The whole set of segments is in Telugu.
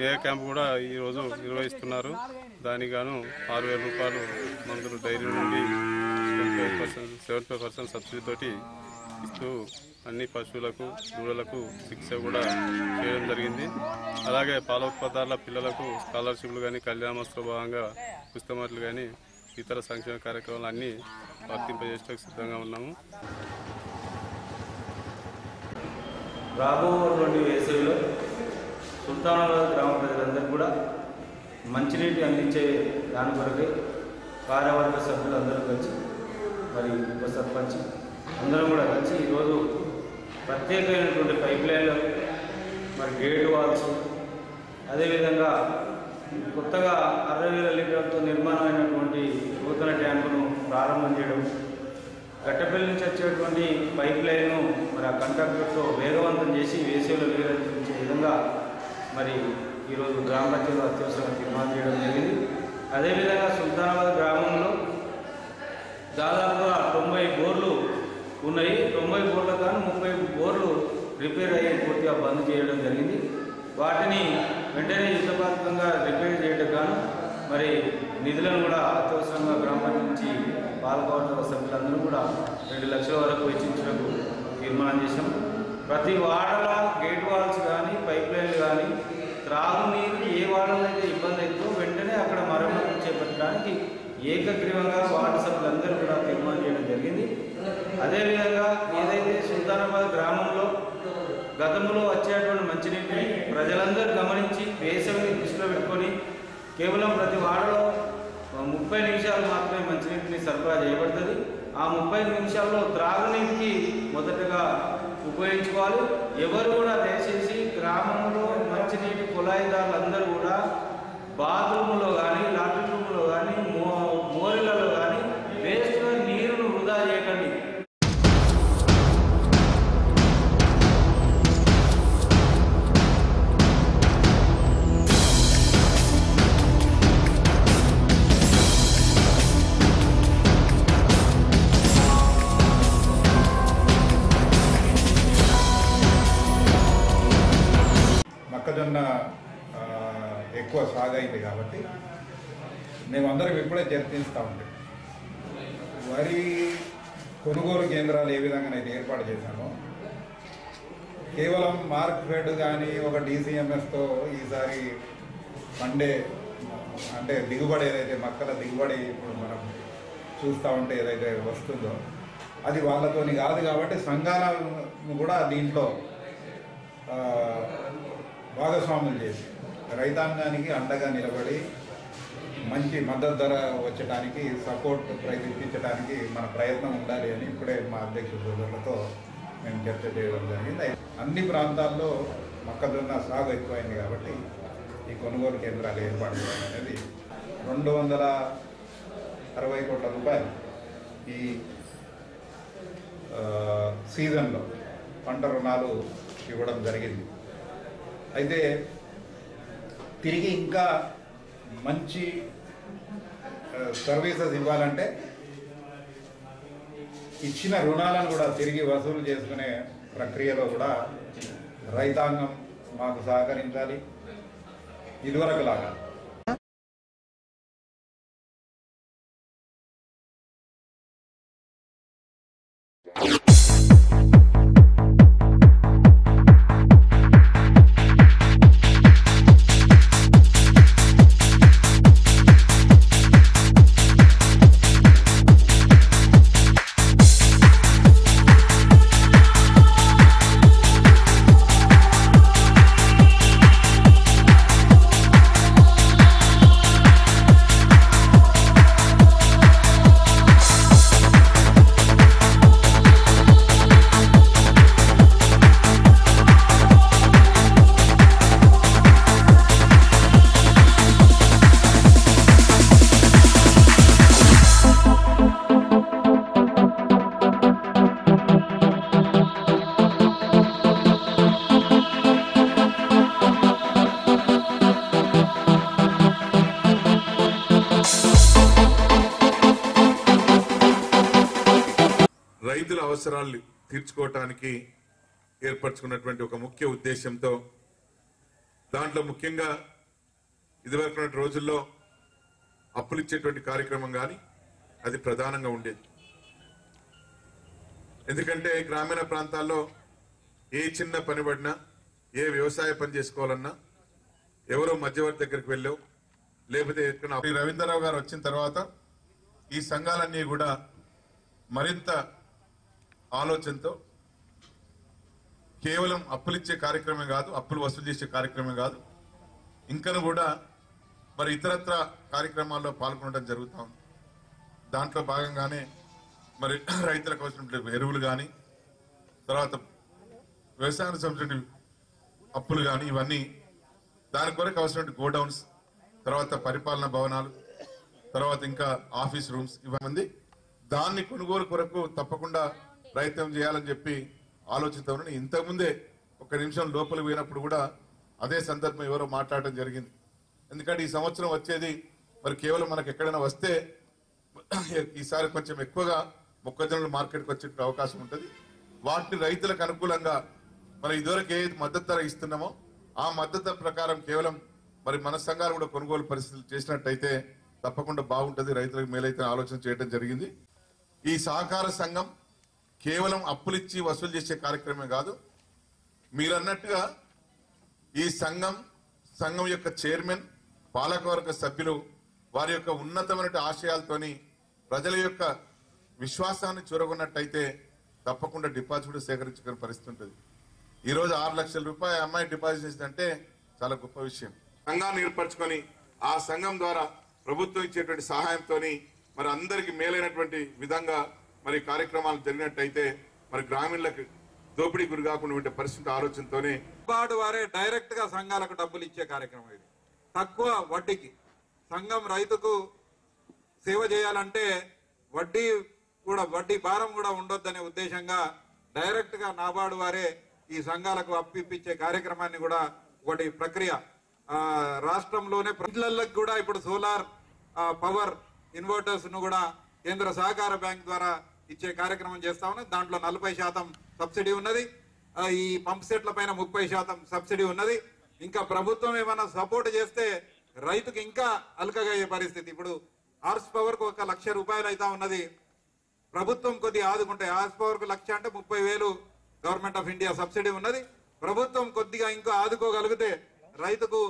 మేఘ క్యాంప్ కూడా ఈరోజు నిర్వహిస్తున్నారు. దానికి గాను 6,000 రూపాయలు మందులు డైరీ నుండి 75% సబ్సిడీ తోటి ఇస్తూ అన్ని పశువులకు దూడలకు శిక్ష కూడా చేయడం జరిగింది. అలాగే పాల ఉత్పత్తుల పిల్లలకు స్కాలర్షిప్లు కానీ కళ్యాణోత్సవ భాగంగా పుస్తకమాటలు కానీ ఇతర సంక్షేమ కార్యక్రమాలు అన్నీ వర్తింపజేయడానికి సిద్ధంగా ఉన్నాము. రాబోయేటువంటి వేసవిలో సుల్తానాబాద్ గ్రామ ప్రజలందరూ కూడా మంచినీటి అందించే దాని కొరకే కార్యవర్గ సభ్యులందరూ కలిసి మరి ఉప సర్పంచ్ అందరం కూడా కలిసి ఈరోజు ప్రత్యేకమైనటువంటి పైప్ లైన్లు మరి గేట్ వాల్స్ అదేవిధంగా కొత్తగా 60,000 లీటర్లతో నిర్మాణమైనటువంటి నూతన ట్యాంకును ప్రారంభం చేయడం, గట్టపల్లి నుంచి వచ్చేటువంటి పైప్ లైన్ను మరి ఆ కంట్రాక్టర్తో వేగవంతం చేసి వేసవిలో వేగవంతించే విధంగా మరి ఈరోజు గ్రామ పంచాయతీ అత్యవసరంగా తీర్మానం చేయడం జరిగింది. అదేవిధంగా సుల్తానాబాద్ గ్రామంలో దాదాపుగా 90 బోర్లు ఉన్నాయి. 90 బోర్ల కానీ 30 బోర్లు రిపేర్ అయ్యి పూర్తిగా బంద్ చేయడం జరిగింది. వాటిని వెంటనే యుద్ధపాతకంగా రిపేర్ చేయడం గాను మరి నిధులను కూడా అత్యవసరంగా గ్రామ పంచాయతీ నుంచి పాలకవర్గ సభ్యులందరూ కూడా 2 లక్షల వరకు వెచ్చించడానికి తీర్మానం చేశాం. ప్రతి వాడల గేట్ వాల్స్ కానీ పైప్ లైన్లు కానీ త్రాగునీరు ఏ వాడలో అయితే ఇబ్బంది అవుతుందో వెంటనే అక్కడ మరమ్మతులు చేపట్టడానికి ఏకగ్రీవంగా వార్డు సభ్యులందరూ కూడా తీర్మానం చేయడం జరిగింది. అదేవిధంగా ఏదైతే సుల్తానాబాద్ గ్రామంలో గతంలో వచ్చేటువంటి మంచినీటిని ప్రజలందరూ గమనించి వేసవిని దృష్టిలో పెట్టుకొని కేవలం ప్రతి వాడలో 30 నిమిషాలు మాత్రమే మంచినీటిని సరఫరా చేయబడుతుంది. ఆ 30 నిమిషాల్లో త్రాగునీటికి మొదటగా ఉపయోగించుకోవాలి. ఎవరు కూడా దయచేసి గ్రామంలో మంచినీటి కుళాయిదారులందరూ కూడా బాత్రూములో కానీ లాట్రిన్ రూమ్లో కానీ మోరీలలో కానీ వేస్ట్గా నీరును వృధా చేయకండి. మొక్కజొన్న ఎక్కువ సాగు అయింది కాబట్టి మేమందరం ఇప్పుడే చర్చిస్తూ ఉంటాం. వరి కొనుగోలు కేంద్రాలు ఏ విధంగానైతే ఏర్పాటు చేశామో కేవలం మార్కెట్ కానీ ఒక DCMSతో ఈసారి పండే అంటే దిగుబడి ఏదైతే మొక్కల దిగుబడి ఇప్పుడు మనం చూస్తూ ఉంటే ఏదైతే వస్తుందో అది వాళ్ళతోని కాదు కాబట్టి సంఘాలను కూడా దీంట్లో భాగస్వాములు చేసి రైతాంగానికి అండగా నిలబడి మంచి మద్దతు ధర వచ్చడానికి సపోర్ట్ ఇప్పించడానికి మన ప్రయత్నం ఉండాలి అని ఇప్పుడే మా అధ్యక్ష సోదరులతో మేము చర్చ చేయడం జరిగింది. అన్ని ప్రాంతాల్లో మొక్కజొన్న సాగు ఎక్కువైంది కాబట్టి ఈ కొనుగోలు కేంద్రాలు ఏర్పాటు చేయడం అనేది 260 కోట్ల రూపాయలు ఈ సీజన్లో పంట రుణాలు ఇవ్వడం జరిగింది. అయితే తిరిగి ఇంకా మంచి సర్వీసెస్ ఇవ్వాలంటే ఇచ్చిన రుణాలను కూడా తిరిగి వసూలు చేసుకునే ప్రక్రియలో కూడా రైతాంగం మాకు సహకరించాలి. ఇదివరకు లాగా రైతుల అవసరాలు తీర్చుకోవడానికి ఏర్పరచుకున్నటువంటి ఒక ముఖ్య ఉద్దేశంతో దాంట్లో ముఖ్యంగా ఇదివరకు రోజుల్లో అప్పులు ఇచ్చేటువంటి కార్యక్రమం కానీ అది ప్రధానంగా ఉండేది. ఎందుకంటే గ్రామీణ ప్రాంతాల్లో ఏ చిన్న పని పడినా, ఏ వ్యవసాయ పని చేసుకోవాలన్నా ఎవరో మధ్యవర్తి దగ్గరికి వెళ్ళావు, లేకపోతే ఎక్కడ. రవీంద్రరావు గారు వచ్చిన తర్వాత ఈ సంఘాలన్నీ కూడా మరింత ఆలోచనతో కేవలం అప్పులిచ్చే కార్యక్రమం కాదు, అప్పులు వసూలు చేసే కార్యక్రమం కాదు, ఇంకను కూడా మరి ఇతరత్ర కార్యక్రమాల్లో పాల్గొనడం జరుగుతూ ఉంది. దాంట్లో భాగంగానే మరి రైతులకు అవసరమైన ఎరువులు కానీ, తర్వాత వ్యవసాయానికి సంబంధించిన అప్పులు కానీ, ఇవన్నీ దాని కొరకు అవసరమైన గోడౌన్స్, తర్వాత పరిపాలనా భవనాలు, తర్వాత ఇంకా ఆఫీస్ రూమ్స్, ఇవన్నీ దాన్ని కొనుగోలు కొరకు తప్పకుండా ప్రయత్నం చేయాలని చెప్పి ఆలోచిస్తా ఉన్నాను. ఇంతకుముందే ఒక నిమిషం లోపలికి పోయినప్పుడు కూడా అదే సందర్భం ఎవరో మాట్లాడటం జరిగింది. ఎందుకంటే ఈ సంవత్సరం వచ్చేది మరి కేవలం మనకు ఎక్కడైనా వస్తే ఈసారి కొంచెం ఎక్కువగా మొక్కజొన్నలు మార్కెట్కి వచ్చే అవకాశం ఉంటుంది. వాటిని రైతులకు అనుకూలంగా మరి ఇదివరకు ఏ మద్దతు ధర ఇస్తున్నామో ఆ మద్దతు ధర ప్రకారం కేవలం మరి మన సంఘాలు కూడా కొనుగోలు పరిస్థితులు చేసినట్టయితే తప్పకుండా బాగుంటుంది, రైతులకు మేలైతే ఆలోచన చేయడం జరిగింది. ఈ సహకార సంఘం కేవలం అప్పులిచ్చి వసూలు చేసే కార్యక్రమమే కాదు. మీరు అన్నట్టుగా ఈ సంఘం యొక్క చైర్మన్, పాలకవర్గ సభ్యులు వారి యొక్క ఉన్నతమైన ఆశయాలతోని ప్రజల యొక్క విశ్వాసాన్ని చూరగొన్నట్టయితే తప్పకుండా డిపాజిట్ సేకరించుకునే పరిస్థితి ఉంటుంది. ఈ రోజు 6 లక్షల రూపాయలు అమ్మాయి డిపాజిట్ చేసిందంటే చాలా గొప్ప విషయం. సంఘాన్ని ఏర్పరచుకొని ఆ సంఘం ద్వారా ప్రభుత్వం ఇచ్చేటువంటి సహాయంతో మరి అందరికి మేలైనటువంటి విధంగా మరి కార్యక్రమాలు జరిగినట్టయితే మరి గ్రామీణులకు దోపిడీ గురి కాకుండా పరిస్థితి ఆలోచనతోనే వారే డైరెక్ట్ గా సంఘాలకు డబ్బులు ఇచ్చే కార్యక్రమం ఇది. తక్కువ వడ్డీకి సంఘం రైతుకు సేవ చేయాలంటే వడ్డీ భారం కూడా ఉండొద్దనే ఉద్దేశంగా డైరెక్ట్ గా నాబార్డు వారే ఈ సంఘాలకు అప్పిచ్చే కార్యక్రమాన్ని కూడా ఒకటి ప్రక్రియ రాష్ట్రంలోనే ఇళ్లకు కూడా ఇప్పుడు సోలార్ పవర్ ఇన్వర్టర్స్ ను కూడా కేంద్ర సహకార బ్యాంక్ ద్వారా ఇచ్చే కార్యక్రమం చేస్తా ఉన్నది. దాంట్లో 40% సబ్సిడీ ఉన్నది. ఈ పంప్ సెట్ల పైన 30% సబ్సిడీ ఉన్నది. ఇంకా ప్రభుత్వం ఏమైనా సపోర్ట్ చేస్తే రైతుకి ఇంకా అల్కగా అయ్యే పరిస్థితి. ఇప్పుడు హార్స్ పవర్ కు 1 లక్ష రూపాయలు అయితే ఉన్నది. ప్రభుత్వం కొద్దిగా ఆదుకుంటే హార్స్ పవర్ కు 1 లక్ష అంటే 30,000 గవర్నమెంట్ ఆఫ్ ఇండియా సబ్సిడీ ఉన్నది. ప్రభుత్వం కొద్దిగా ఇంకా ఆదుకోగలిగితే రైతుకు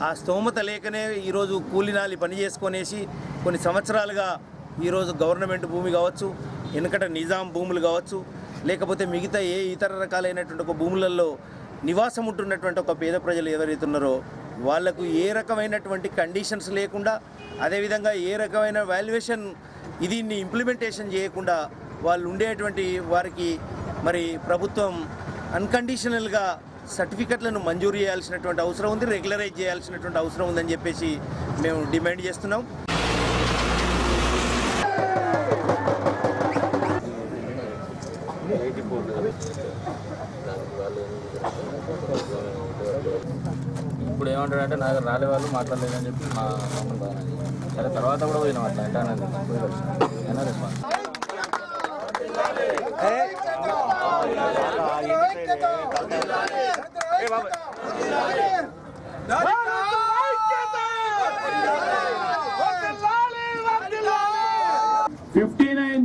ఆ స్తోమత లేకనే ఈరోజు కూలినాలి పని చేసుకొనేసి కొన్ని సంవత్సరాలుగా ఈరోజు గవర్నమెంట్ భూమి కావచ్చు, వెనుకట నిజాం భూములు కావచ్చు, లేకపోతే మిగతా ఏ ఇతర రకాలైనటువంటి ఒక భూములలో నివాసం ఉంటున్నటువంటి ఒక పేద ప్రజలు ఎవరైతే ఉన్నారో వాళ్లకు ఏ రకమైనటువంటి కండిషన్స్ లేకుండా, అదేవిధంగా ఏ రకమైన వాల్యుయేషన్ దీన్ని ఇంప్లిమెంటేషన్ చేయకుండా వాళ్ళు ఉండేటువంటి వారికి మరి ప్రభుత్వం అన్కండిషనల్గా సర్టిఫికెట్లను మంజూరు చేయాల్సినటువంటి అవసరం ఉంది, రెగ్యులరైజ్ చేయాల్సినటువంటి అవసరం ఉందని చెప్పేసి మేము డిమాండ్ చేస్తున్నాం. ఇప్పుడు ఏమంటారంటే నా దగ్గర రాలే వాళ్ళు మాట్లాడలేదని చెప్పి మా మమ్మల్ని బాగా సరే తర్వాత కూడా పోయినాం అట్లా అంటే రెస్పాన్స్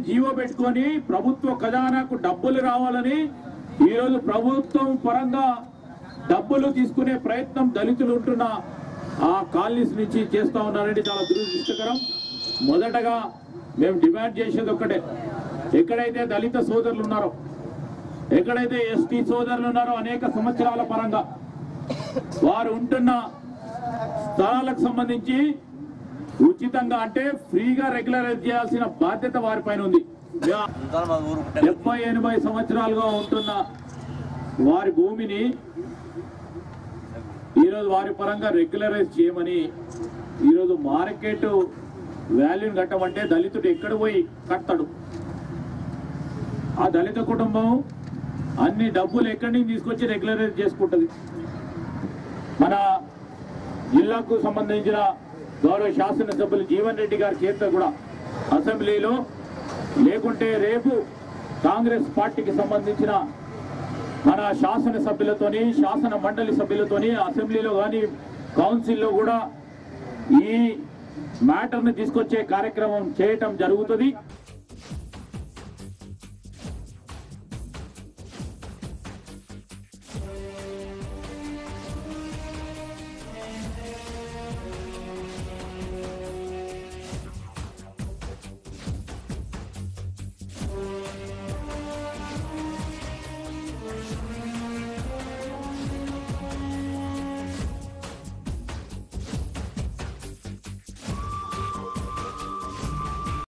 జీవో పెట్టుకొని ప్రభుత్వ ఖజానాకు డబ్బులు రావాలని ఈరోజు ప్రభుత్వం పరంగా డబ్బులు తీసుకునే ప్రయత్నం దళితులు ఉంటున్న ఆ కాలనీస్ నుంచి చేస్తా ఉన్నారంటే చాలా దురదృష్టకరం. మొదటగా మేము డిమాండ్ చేసేది ఒక్కటే, ఎక్కడైతే దళిత సోదరులు ఉన్నారో, ఎక్కడైతే ఎస్టీ సోదరులు ఉన్నారో అనేక సంవత్సరాల పరంగా వారు ఉంటున్న స్థలాలకు సంబంధించి ఉచితంగా అంటే ఫ్రీగా రెగ్యులరైజ్ చేయాల్సిన బాధ్యత వారిపైన ఉంది. 70-80 సంవత్సరాలుగా ఉంటున్న వారి భూమిని ఈరోజు వారి పరంగా రెగ్యులరైజ్ చేయమని, ఈరోజు మార్కెట్ వాల్యూని కట్టమంటే దళితుడు ఎక్కడ పోయి కడతాడు? ఆ దళిత కుటుంబం అన్ని డబ్బులు ఎక్కడి నుంచి తీసుకొచ్చి రెగ్యులరైజ్ చేసుకుంటుంది. మన జిల్లాకు సంబంధించిన గౌరవ శాసనసభ్యులు జీవన్ రెడ్డి గారి చేత కూడా అసెంబ్లీలో, లేకుంటే రేపు కాంగ్రెస్ పార్టీకి సంబంధించిన మన శాసనసభ్యులతోని, శాసన మండలి సభ్యులతోని అసెంబ్లీలో కానీ కౌన్సిల్లో కూడా ఈ మ్యాటర్ని తీసుకొచ్చే కార్యక్రమం చేయటం జరుగుతుంది.